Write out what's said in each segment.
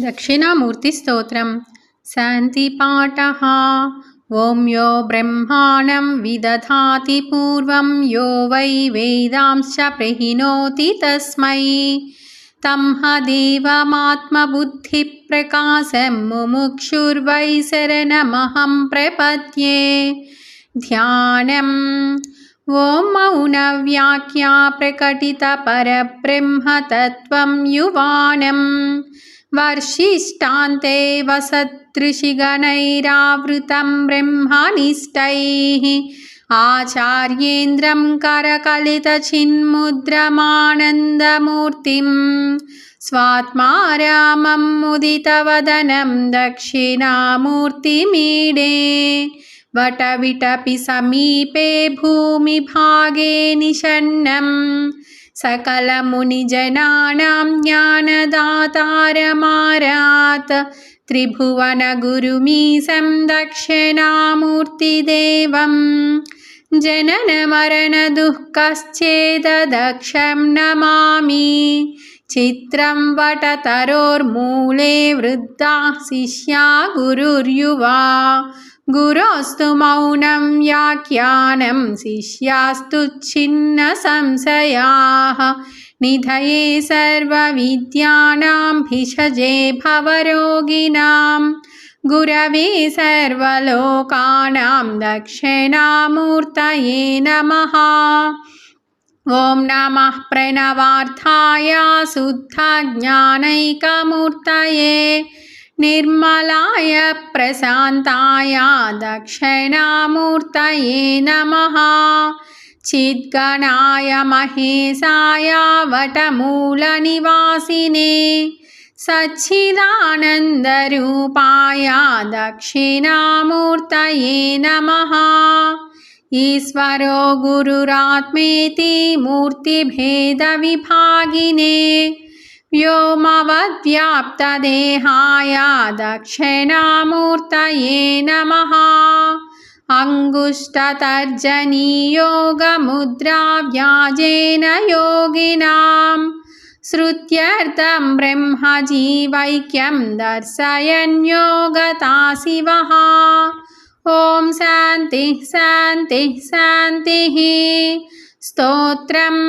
दक्षिणामूर्तिस्तोत्रं शान्तिपाठः। ॐ यो ब्रह्माणं विदधाति पूर्वं यो वै वेदांश्च प्रहिणोति तस्मै तं देवमात्मबुद्धिप्रकाशं मुमुक्षुर्वै शरणमहं प्रपद्ये। ध्यानम्। ॐ मौनव्याख्या प्रकटितपरब्रह्मतत्त्वं युवानं वर्षिष्ठान्ते वसदृषिगणैरावृतं ब्रह्मनिष्ठैः आचार्येन्द्रं करकलितचिन्मुद्रमानन्दमूर्तिं स्वात्मा रामं मुदितवदनं दक्षिणामूर्तिमीडे। वटविटपि समीपे भूमिभागे निषण्णं सकलमुनिजनानां ज्ञानदातारमारात् त्रिभुवनगुरुमीशं दक्षिणामूर्तिदेवं जननमरणदुःखश्चेददक्षं नमामि। चित्रं वटतरोर्मूले वृद्धाः शिष्या गुरुर्युवा गुरोस्तु मौनं व्याख्यानं शिष्यास्तु छिन्नसंशयाः निधये सर्वविद्यानां भिषजे भवरोगिणां गुरवे सर्वलोकानां दक्षिणामूर्तये नमः। ॐ नमः प्रणवार्थाय शुद्धज्ञानैकमूर्तये निर्मलाय प्रशान्ताय दक्षिणामूर्तये नमः। चिद्गणाय महेशाय वटमूलनिवासिने सच्चिदानन्दरूपाय दक्षिणामूर्तये नमः। ईश्वरो गुरुरात्मेति मूर्तिभेदविभागिने व्योमवद्व्याप्तदेहाय दक्षिणामूर्तये नमः। अङ्गुष्ठतर्जनीयोगमुद्रा व्याजेन योगिनां श्रुत्यर्थं ब्रह्मजीवैक्यं दर्शयन् योगता शिवः। ॐ शान्तिः शान्तिः शान्तिः। स्तोत्रम्।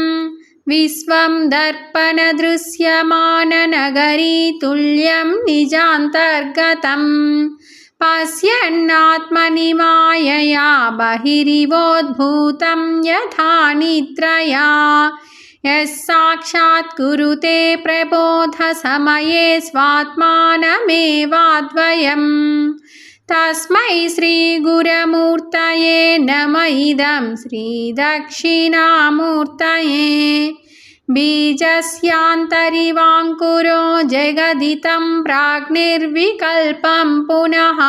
विश्वं दर्पणदृश्यमाननगरी तुल्यं निजान्तर्गतं पश्यन्नात्मनि मायया बहिरिवोद्भूतं यथा निद्रया यः साक्षात् कुरुते प्रबोधसमये स्वात्मानमेवाद्वयम् तस्मै श्रीगुरुमूर्तये नमः। इदं श्रीदक्षिणामूर्तये बीजस्यान्तरिवाङ्कुरो जगदितं प्राग्निर्विकल्पं पुनः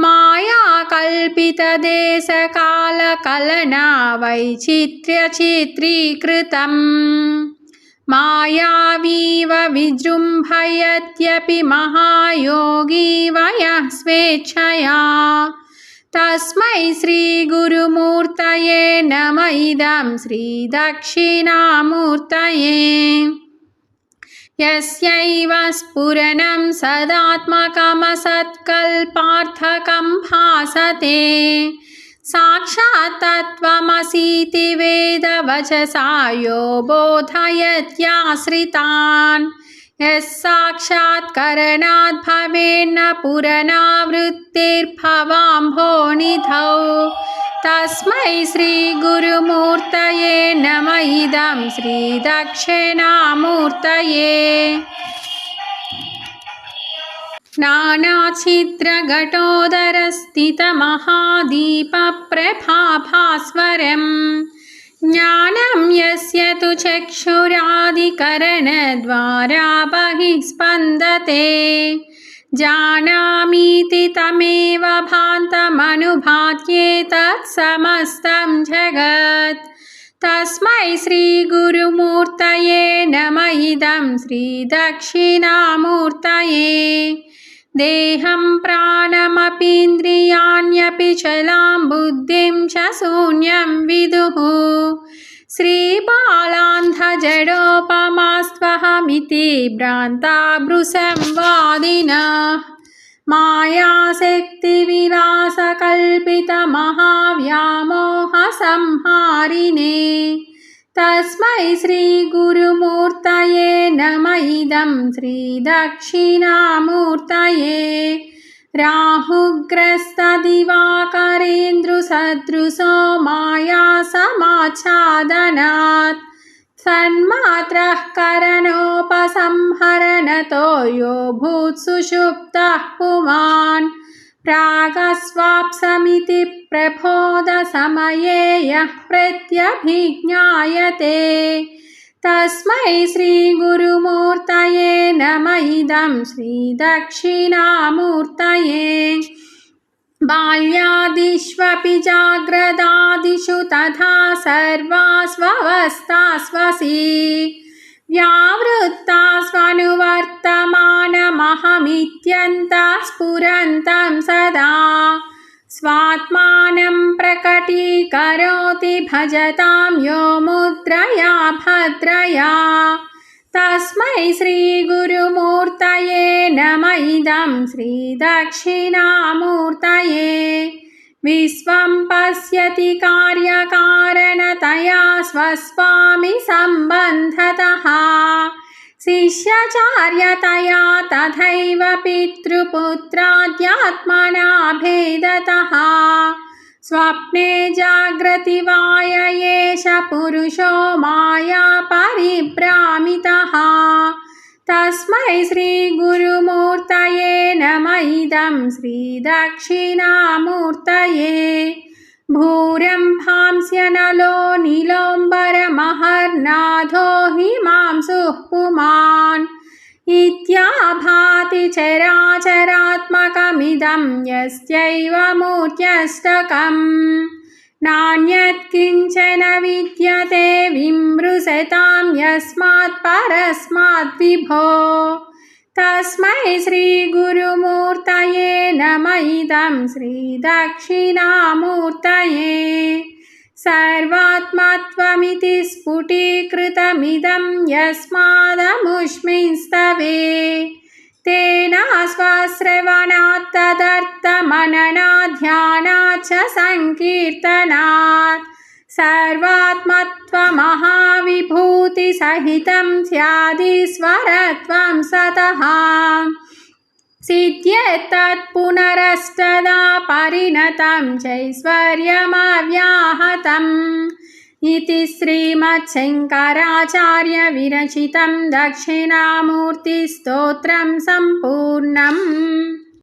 मायाकल्पितदेशकालकलना वैचित्र्यचित्रीकृतम् मायावीव विजृम्भयत्यपि महायोगी वयः स्वेच्छया तस्मै श्रीगुरुमूर्तये नमः। इदं श्रीदक्षिणामूर्तये यस्यैव स्फुरणं सदात्मकमसत्कल्पार्थकं भासते साक्षात् तत्त्वमसीति वेदवचसा यो बोधयत्याश्रितान् यः साक्षात्करणात् भवेन्न पुरनावृत्तिर्भवाम्भोनिधौ तस्मै श्रीगुरुमूर्तये नमः। इदं श्रीदक्षिणामूर्तये नानाच्छिद्रघटोदरस्थितमहादीपप्रभाभास्वरं ज्ञानं यस्य तु चक्षुरादिकरणद्वारा बहिः स्पन्दते जानामीति तमेव भान्तमनुभात्येतत् समस्तं जगत् तस्मै श्रीगुरुमूर्तये नमः। इदं श्रीदक्षिणामूर्तये देहं प्राणमपीन्द्रियाण्यपि चलां बुद्धिं च शून्यं विदुः श्रीबालान्धजडोपमास्त्वहमिति भ्रान्ता भ्रूसंवादिनः मायाशक्तिविलासकल्पितमहाव्यामोहसंहारिणे तस्मै श्रीगुरुमूर्तये नमः इदं श्रीदक्षिणामूर्तये राहुग्रस्तदिवाकरेन्दुसदृशो मायासमाच्छादनात् सन्मात्रः करणोपसंहरणतो यो भूत्सुषुप्तः पुमान् प्रागस्वाप्समिति प्रबोधसमये यः प्रत्यभिज्ञायते तस्मै श्रीगुरुमूर्तये नमः इदं श्रीदक्षिणामूर्तये बाल्यादिष्वपि जाग्रदादिषु तथा सर्वास्वस्थास्वसि व्यावृत्तास्वनुवर्तमानमहमित्यन्तः स्फुरन्तं सदा स्वात्मानं प्रकटीकरोति भजतां यो मुद्रया भद्रया तस्मै श्रीगुरुमूर्तये नमः इदं श्रीदक्षिणामूर्तये विश्वं पश्यति कार्यकारणतया स्वस्वामि सम्बन्धतः शिष्याचार्यतया तथैव पितृपुत्राद्यात्मना भेदतः स्वप्ने जाग्रति वाय एष पुरुषो माया परिभ्रामितः तस्मै श्रीगुरुमूर्तये नमः इदं श्रीदक्षिणामूर्तये भूरम्भांस्यनलो नीलोऽम्बरमहर्नाथो हिमांशुः पुमान् इत्याभाति चराचरात्मकमिदं यस्यैव मूर्त्यष्टकम् नान्यत् किञ्चन विद्यते विमृशतां यस्मात् परस्मात् विभो तस्मै श्रीगुरुमूर्तये नमः इदं श्रीदक्षिणामूर्तये सर्वात्मत्वमिति स्फुटीकृतमिदं यस्मादमुष्मिंस्तवे तेन स्वश्रवणात् तदर्थमननात् ध्यानात् च संकीर्तनात् सर्वात्मत्वमहाविभूतिसहितं स्यादीश्वरत्वं सतः सिद्ध्येत्तत् पुनरष्टदा परिणतं चैश्वर्यमव्याहतम् इति श्रीमच्छङ्कराचार्यविरचितं दक्षिणामूर्तिस्तोत्रं सम्पूर्णम्।